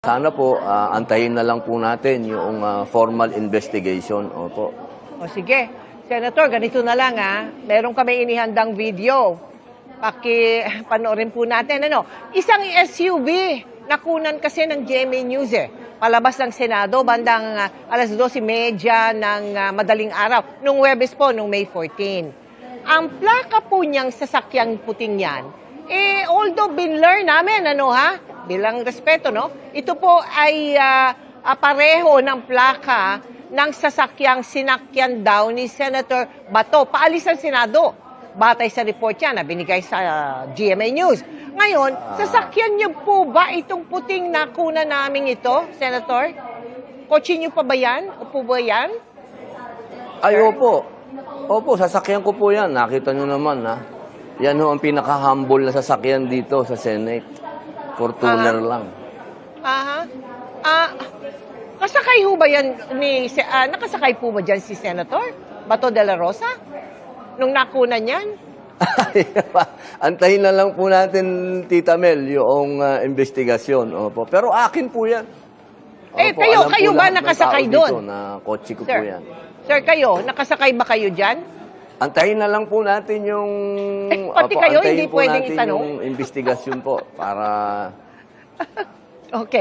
Sana po, antayin na lang po natin yung formal investigation. Opo. O sige, Senator, ganito na lang meron kami inihandang video. Panoorin po natin. Isang SUV, nakunan kasi ng GMA News palabas ng Senado, bandang alas 12:30 ng madaling araw, nung Huwebes po, nung May 14. Ang plaka po niyang sasakyang puting yan, although binler namin, bilang respeto, ito po ay pareho ng plaka ng sasakyang sinakyan daw ni Senator Bato. Paalis ang Senado. Batay sa report yan na binigay sa GMA News. Ngayon, sasakyan niyo po ba itong puting nakuna namin ito, Senator? Kotse niyo pa ba yan? Opo ba yan? Ay, opo. Opo, sasakyan ko po yan. Nakita nyo naman, Yan ho ang pinaka-humble na sasakyan dito sa Senate. Fortuner lang. Kasakay ho ba yan nakasakay po ba dyan si Senator Bato de la Rosa? Nung nakunan yan? Antayin na lang po natin, Tita Mel, yung investigasyon. Opo. Pero akin po yan. Opo, kayo ba nakasakay doon? Na kotse ko Sir, po yan. Sir, kayo, nakasakay ba kayo dyan? Antayin na lang po natin yung... Pati kayo, hindi pwedeng itanong? yung investigasyon po para... Okay.